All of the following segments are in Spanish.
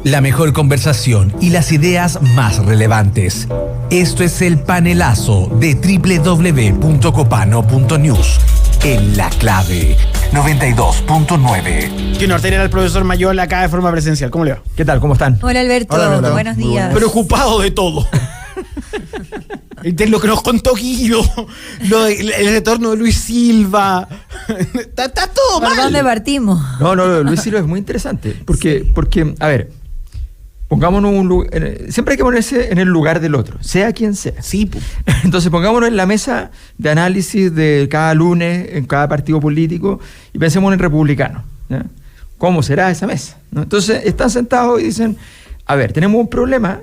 La mejor conversación y las ideas más relevantes. Esto es el panelazo de www.copano.news. En La Clave 92.9. Que nos tiene al profesor Mayol acá de forma presencial. ¿Cómo le va? ¿Qué tal? ¿Cómo están? Hola Alberto, Hola. buenos días. Preocupado de todo. De lo que nos contó Guido, el retorno de Luis Silva. Está todo ¿Por mal. dónde partimos? No, Luis Silva es muy interesante. Porque, a ver, pongámonos siempre hay que ponerse en el lugar del otro, sea quien sea. Sí, pues. Entonces pongámonos en la mesa de análisis de cada lunes en cada partido político y pensemos en el republicano, ¿ya? ¿Cómo será esa mesa? ¿No? Entonces están sentados y dicen, a ver, tenemos un problema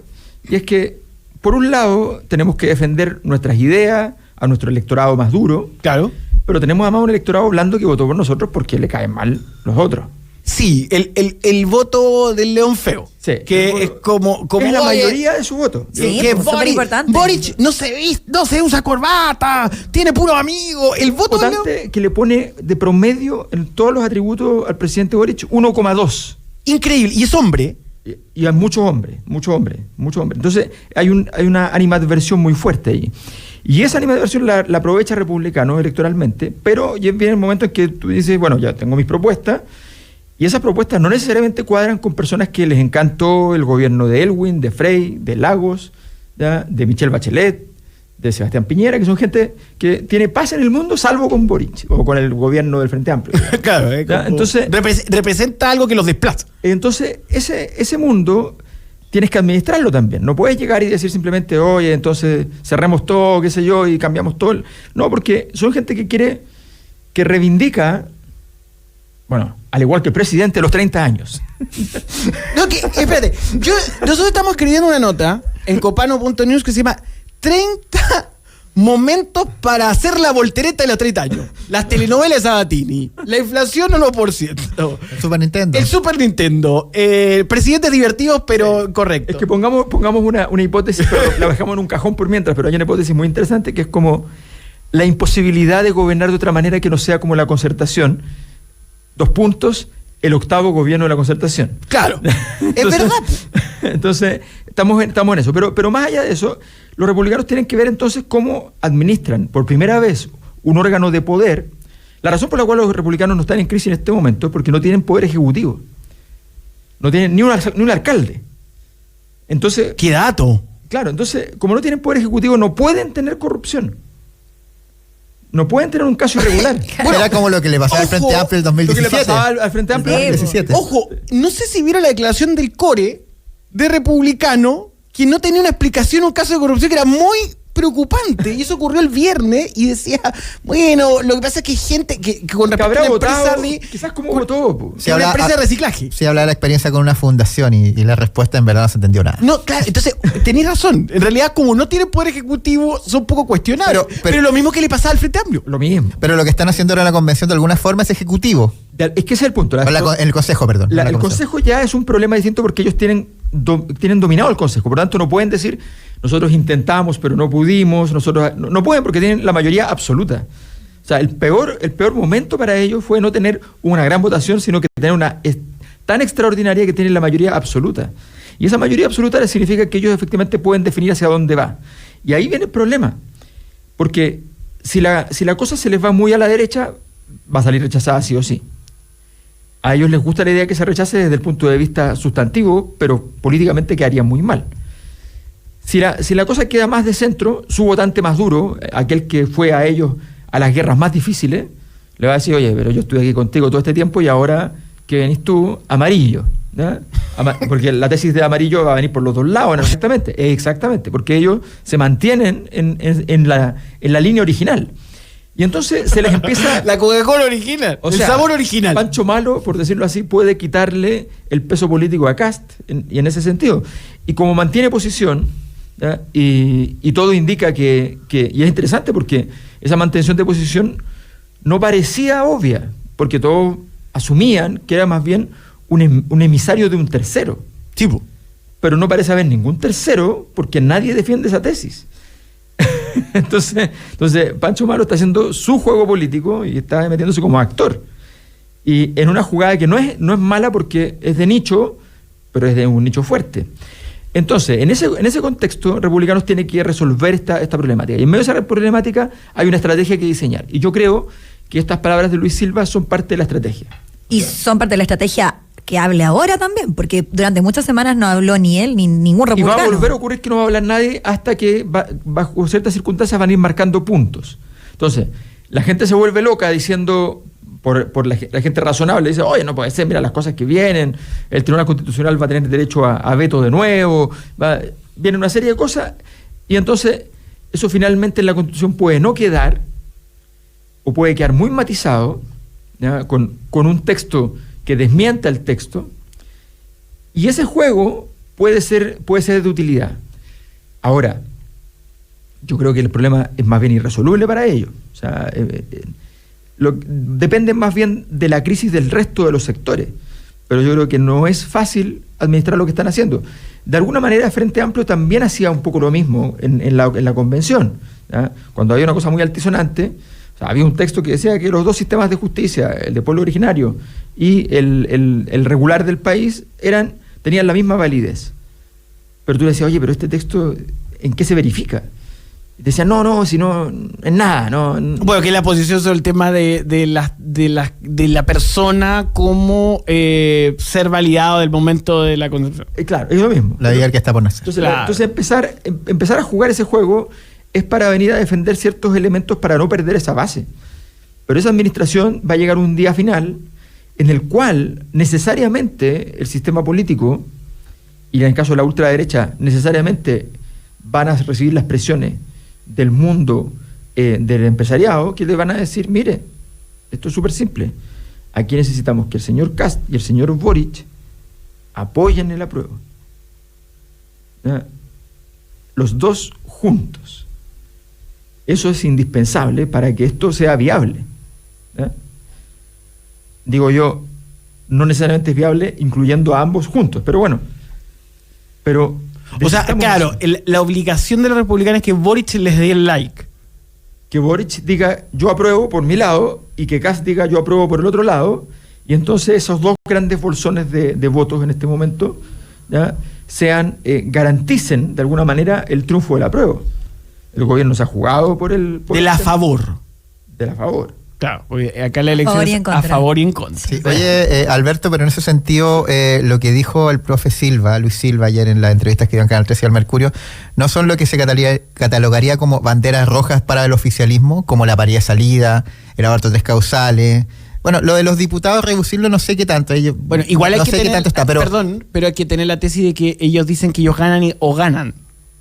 y es que por un lado tenemos que defender nuestras ideas a nuestro electorado más duro, Claro. pero tenemos además un electorado blando que votó por nosotros porque le caen mal los otros. Sí, el voto del León Feo. Sí. Que es como Es la oye, mayoría de su voto. Sí, que pues, súper importante. Boric no se usa corbata, tiene puro amigo. El voto del León. Votante que le pone de promedio en todos los atributos al presidente Boric 1,2. Increíble. Y es hombre. Y hay muchos hombres. Entonces hay una animadversión muy fuerte ahí. Y esa animadversión la aprovecha republicano electoralmente, pero ya viene el momento en que tú dices, bueno, ya tengo mis propuestas, y esas propuestas no necesariamente cuadran con personas que les encantó el gobierno de Elwin, de Frey, de Lagos, ¿ya? De Michelle Bachelet, de Sebastián Piñera, que son gente que tiene paz en el mundo salvo con Boric, o con el gobierno del Frente Amplio. Claro, Entonces representa algo que los desplaza. Entonces, ese mundo tienes que administrarlo también. No puedes llegar y decir simplemente, oye, entonces cerremos todo, qué sé yo, y cambiamos todo. No, porque son gente que reivindica, bueno, al igual que el presidente, los 30 años. No, espérate. Nosotros estamos escribiendo una nota en copano.news que se llama 30 momentos para hacer la voltereta de los 30 años. Las telenovelas de Sabatini, la inflación 1%. El Super Nintendo. El Super Nintendo. Presidentes divertidos, pero correctos. Es que pongamos una hipótesis, pero la dejamos en un cajón por mientras, pero hay una hipótesis muy interesante que es como la imposibilidad de gobernar de otra manera que no sea como la concertación. 2 puntos, el octavo gobierno de la concertación. Claro, es verdad. Entonces, estamos en eso. Pero más allá de eso, los republicanos tienen que ver entonces cómo administran por primera vez un órgano de poder. La razón por la cual los republicanos no están en crisis en este momento es porque no tienen poder ejecutivo. No tienen ni un alcalde. Entonces, ¡Qué dato! claro, entonces, como no tienen poder ejecutivo, no pueden tener corrupción. No pueden tener un caso irregular. Era como lo que le pasaba al Frente Amplio en el Lo que le 2017. pasaba al Frente Amplio en el 2017. Ojo, no sé si vieron la declaración del CORE de republicano que no tenía una explicación un caso de corrupción que era muy preocupante. Y eso ocurrió el viernes y decía, bueno, lo que pasa es que hay gente que con que respecto habrá a una votado, empresa de... quizás como votó. Po. Sí, una habla- empresa de reciclaje. Sí, hablaba de la experiencia con una fundación y la respuesta en verdad no se entendió nada. No, claro, entonces tenés razón. En realidad, como no tienen poder ejecutivo, son poco cuestionables. Pero lo mismo que le pasaba al Frente Amplio. Lo mismo. Pero lo que están haciendo ahora en la convención de alguna forma es ejecutivo. Es que ese es el punto. En el consejo, perdón. no en la El convención. consejo ya es un problema distinto porque ellos tienen dominado el consejo. Por tanto, no pueden decir, nosotros intentamos, pero no pudimos. Nosotros no pueden porque tienen la mayoría absoluta. O sea, el peor momento para ellos fue no tener una gran votación, sino que tener una tan extraordinaria que tienen la mayoría absoluta. Y esa mayoría absoluta les significa que ellos efectivamente pueden definir hacia dónde va. Y ahí viene el problema. Porque si la cosa se les va muy a la derecha, va a salir rechazada sí o sí. A ellos les gusta la idea que se rechace desde el punto de vista sustantivo, pero políticamente quedaría muy mal. Si la cosa queda más de centro, su votante más duro, aquel que fue a ellos a las guerras más difíciles, le va a decir, oye, pero yo estuve aquí contigo todo este tiempo y ahora que venís tú, amarillo. ¿Ya? Porque la tesis de amarillo va a venir por los dos lados, ¿no? Exactamente, porque ellos se mantienen en la línea original. Y entonces se les empieza... La Coca-Cola original, O el sea, sabor original. Pancho Malo, por decirlo así, puede quitarle el peso político a Kast, y en ese sentido. Y como mantiene posición, ¿ya? Y todo indica que... Y es interesante porque esa mantención de posición no parecía obvia, porque todos asumían que era más bien un emisario de un tercero. Tipo. Pero no parece haber ningún tercero porque nadie defiende esa tesis. Entonces Pancho Malo está haciendo su juego político y está metiéndose como actor. Y en una jugada que no es mala porque es de nicho, pero es de un nicho fuerte. Entonces, en ese contexto, Republicanos tienen que resolver esta problemática. Y en medio de esa problemática hay una estrategia que diseñar. Y yo creo que estas palabras de Luis Silva son parte de la estrategia. Y son parte de la estrategia que hable ahora también, porque durante muchas semanas no habló ni él ni ningún republicano. Y va a volver a ocurrir que no va a hablar nadie hasta que bajo ciertas circunstancias van a ir marcando puntos. Entonces, la gente se vuelve loca diciendo, por la gente razonable, dice, oye, no puede ser, mira las cosas que vienen, el Tribunal Constitucional va a tener derecho a veto de nuevo, viene una serie de cosas, y entonces eso finalmente en la Constitución puede no quedar, o puede quedar muy matizado, ¿ya? Con un texto que desmienta el texto, y ese juego puede ser de utilidad. Ahora, yo creo que el problema es más bien irresoluble para ellos. O sea, depende más bien de la crisis del resto de los sectores, pero yo creo que no es fácil administrar lo que están haciendo. De alguna manera, Frente Amplio también hacía un poco lo mismo en la convención, ¿ya? Cuando había una cosa muy altisonante. O sea, había un texto que decía que los dos sistemas de justicia, el de pueblo originario y el regular del país, tenían la misma validez. Pero tú le decías, oye, pero este texto, ¿en qué se verifica? Y te decían, no, si no, en nada. No. Bueno, que es la posición sobre el tema de la persona como ser validado del momento de la concepción. Claro, es lo mismo. La vida que está por nacer. Entonces, Claro. empezar a jugar ese juego es para venir a defender ciertos elementos para no perder esa base. Pero esa administración va a llegar un día final en el cual necesariamente el sistema político, y en el caso de la ultraderecha, necesariamente van a recibir las presiones del mundo del empresariado, que le van a decir, mire, esto es súper simple, aquí necesitamos que el señor Kast y el señor Boric apoyen el apruebo. ¿Ya? Los dos juntos. Eso es indispensable para que esto sea viable. ¿Ya? Digo yo, no necesariamente es viable incluyendo a ambos juntos, pero bueno. Pero o sea, claro, la obligación de los republicanos es que Boric les dé el like. Que Boric diga yo apruebo por mi lado y que Kast diga yo apruebo por el otro lado, y entonces esos dos grandes bolsones de votos en este momento, ¿ya? Garanticen de alguna manera el triunfo del apruebo. El gobierno se ha jugado por de la favor. De la favor. Claro, porque acá la elección es a favor y en contra. Sí. Oye, Alberto, pero en ese sentido, lo que dijo el profe Luis Silva, ayer en la entrevista que dio en Canal 13 al Mercurio, no son lo que se catalogaría como banderas rojas para el oficialismo, como la paridad de salida, el aborto 3 causales. Bueno, lo de los diputados, reducirlo, no sé qué tanto. Bueno, igual hay no que sé tener, qué tanto está, pero pero hay que tener la tesis de que ellos dicen que ellos ganan o ganan.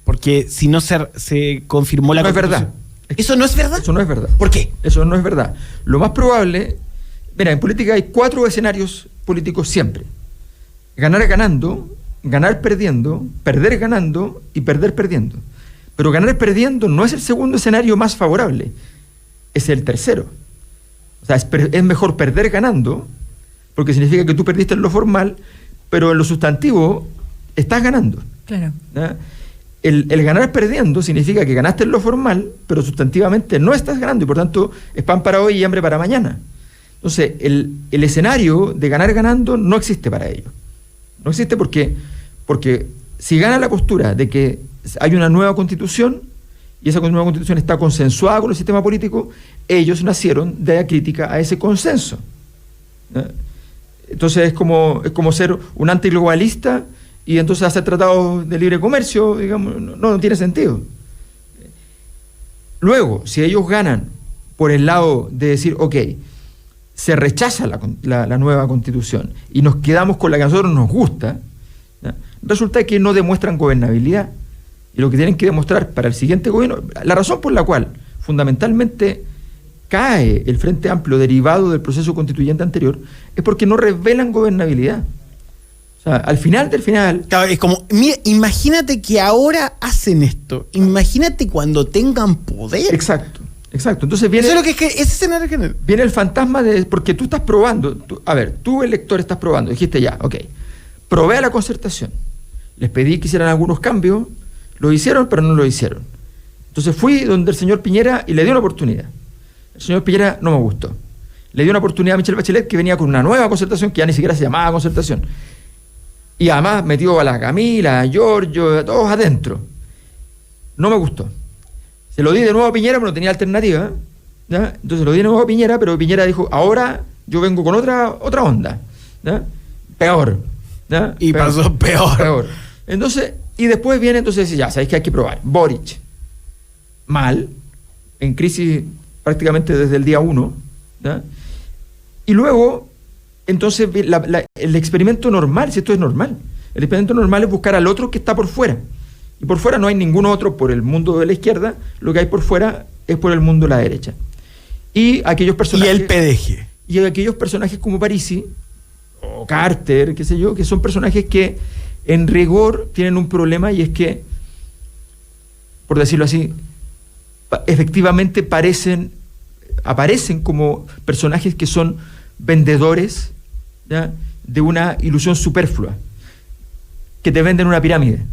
Porque si no se confirmó la No es Constitución. verdad. ¿Eso no es verdad? Eso no es verdad. ¿Por qué? Eso no es verdad. Lo más probable, mira, en política hay 4 escenarios políticos siempre. Ganar ganando, ganar perdiendo, perder ganando y perder perdiendo. Pero ganar perdiendo no es el segundo escenario más favorable, es el tercero. O sea, es mejor perder ganando, porque significa que tú perdiste en lo formal, pero en lo sustantivo estás ganando. Claro. ¿Ya? El ganar perdiendo significa que ganaste en lo formal, pero sustantivamente no estás ganando, y por tanto es pan para hoy y hambre para mañana. Entonces, el escenario de ganar ganando no existe para ellos. No existe porque si gana la postura de que hay una nueva constitución, y esa nueva constitución está consensuada con el sistema político, ellos nacieron de la crítica a ese consenso. ¿Ya? Entonces es como ser un antiglobalista y entonces hacer tratados de libre comercio, digamos, no tiene sentido. Luego, si ellos ganan por el lado de decir, ok, se rechaza la nueva constitución y nos quedamos con la que a nosotros nos gusta, ¿ya? Resulta que no demuestran gobernabilidad. Y lo que tienen que demostrar para el siguiente gobierno, la razón por la cual fundamentalmente cae el Frente Amplio derivado del proceso constituyente anterior, es porque no revelan gobernabilidad. O sea, al final del final... Claro, es como, mira, imagínate que ahora hacen esto. Imagínate cuando tengan poder. Exacto. Entonces viene... Eso es lo que ese escenario general. Viene el fantasma de... Porque tú estás probando... tú elector estás probando. Dijiste ya, ok. Probé a la concertación. Les pedí que hicieran algunos cambios. Lo hicieron, pero no lo hicieron. Entonces fui donde el señor Piñera y le di una oportunidad. El señor Piñera no me gustó. Le dio una oportunidad a Michelle Bachelet, que venía con una nueva concertación, que ya ni siquiera se llamaba concertación. Y además metió a la Camila, a Giorgio, a todos adentro. No me gustó. Se lo di de nuevo a Piñera, pero no tenía alternativa. ¿Ya? Entonces lo di de nuevo a Piñera, pero Piñera dijo, ahora yo vengo con otra onda. ¿Ya? Peor. ¿Ya? Y pasó peor. Entonces, y después viene, entonces ya, sabéis que hay que probar. Boric, mal, en crisis prácticamente desde el día 1. ¿Ya? Y luego, entonces, el experimento normal, si esto es normal, el experimento normal es buscar al otro que está por fuera. Y por fuera no hay ningún otro por el mundo de la izquierda, lo que hay por fuera es por el mundo de la derecha. Y aquellos personajes... Y el PDG. Y aquellos personajes como Parisi, o Carter, qué sé yo, que son personajes que en rigor tienen un problema, y es que, por decirlo así, efectivamente aparecen como personajes que son vendedores, ¿ya?, de una ilusión superflua, que te venden una pirámide,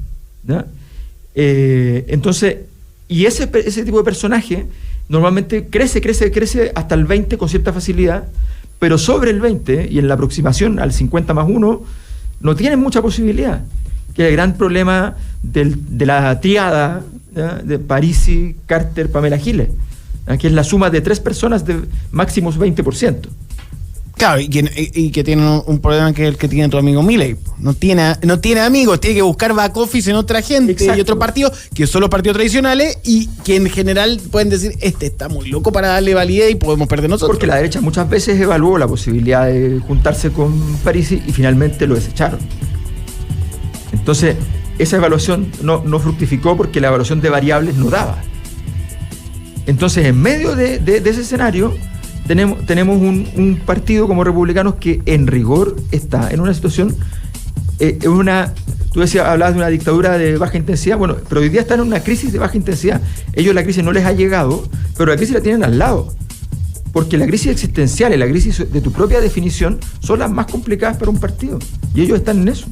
¿ya? Entonces, y ese tipo de personaje normalmente crece hasta el 20 con cierta facilidad, pero sobre el 20 y en la aproximación al 50+1 no tienen mucha posibilidad, que es el gran problema de la triada, ¿ya?, de Parisi, Carter, Pamela Giles, ¿ya?, que es la suma de 3 personas de máximos 20%. Claro, y que tiene un problema, que es el que tiene tu amigo Milei. No tiene amigos, tiene que buscar back office en otra gente. Exacto. Y otros partidos, que son los partidos tradicionales, y que en general pueden decir, este está muy loco para darle validez y podemos perder nosotros. Porque la derecha muchas veces evaluó la posibilidad de juntarse con Parisi y finalmente lo desecharon. Entonces, esa evaluación no fructificó porque la evaluación de variables no daba. Entonces, en medio de ese escenario, tenemos un partido como Republicanos que en rigor está en una situación, tú hablabas de una dictadura de baja intensidad, bueno, pero hoy día están en una crisis de baja intensidad. Ellos la crisis no les ha llegado, pero la crisis la tienen al lado, porque la crisis existencial y la crisis de tu propia definición son las más complicadas para un partido, y ellos están en eso.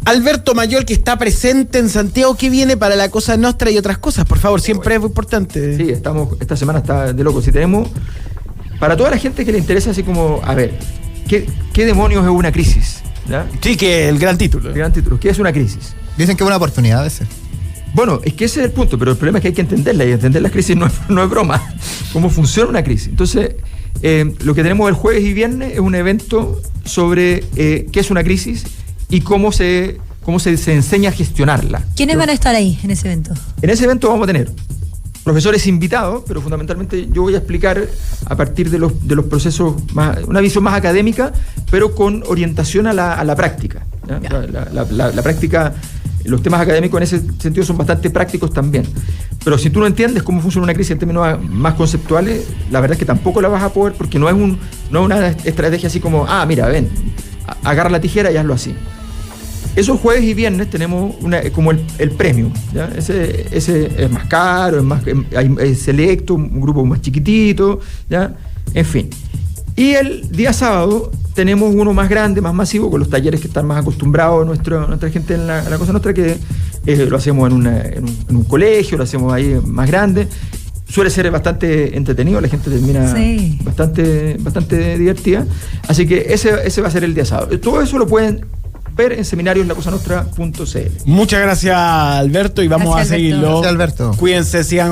Alberto Mayor, que está presente en Santiago, ¿qué viene para la Cosa Nostra y otras cosas? Por favor, siempre es muy importante. Sí, esta semana está de loco. Si tenemos, para toda la gente que le interesa, así como, a ver, ¿qué demonios es una crisis? ¿Ya? Sí, que el gran título. El gran título, ¿qué es una crisis? Dicen que es una oportunidad a veces. Bueno, es que ese es el punto, pero el problema es que hay que entenderla, y entender las crisis no es broma. ¿Cómo funciona una crisis? Entonces, lo que tenemos el jueves y viernes es un evento sobre qué es una crisis y cómo se enseña a gestionarla. ¿Quiénes van a estar ahí en ese evento? En ese evento vamos a tener profesores invitados, pero fundamentalmente yo voy a explicar a partir de los procesos, una visión más académica, pero con orientación a la práctica, ¿ya? La práctica, los temas académicos en ese sentido son bastante prácticos también. Pero si tú no entiendes cómo funciona una crisis en términos más conceptuales, la verdad es que tampoco la vas a poder, porque no es una estrategia así como, mira, ven, agarra la tijera y hazlo así. Esos jueves y viernes tenemos como el premium, ¿ya? Ese es más caro, es selecto, un grupo más chiquitito, ¿ya? En fin. Y el día sábado tenemos uno más grande, más masivo, con los talleres que están más acostumbrados nuestra gente en la Cosa Nostra, que lo hacemos en un colegio, lo hacemos ahí más grande. Suele ser bastante entretenido, la gente termina bastante divertida. Así que ese va a ser el día sábado. Todo eso lo pueden ver en seminarioslacosanostra.cl. Muchas gracias, Alberto, y vamos a seguirlo. Gracias, Alberto. Cuídense, sigan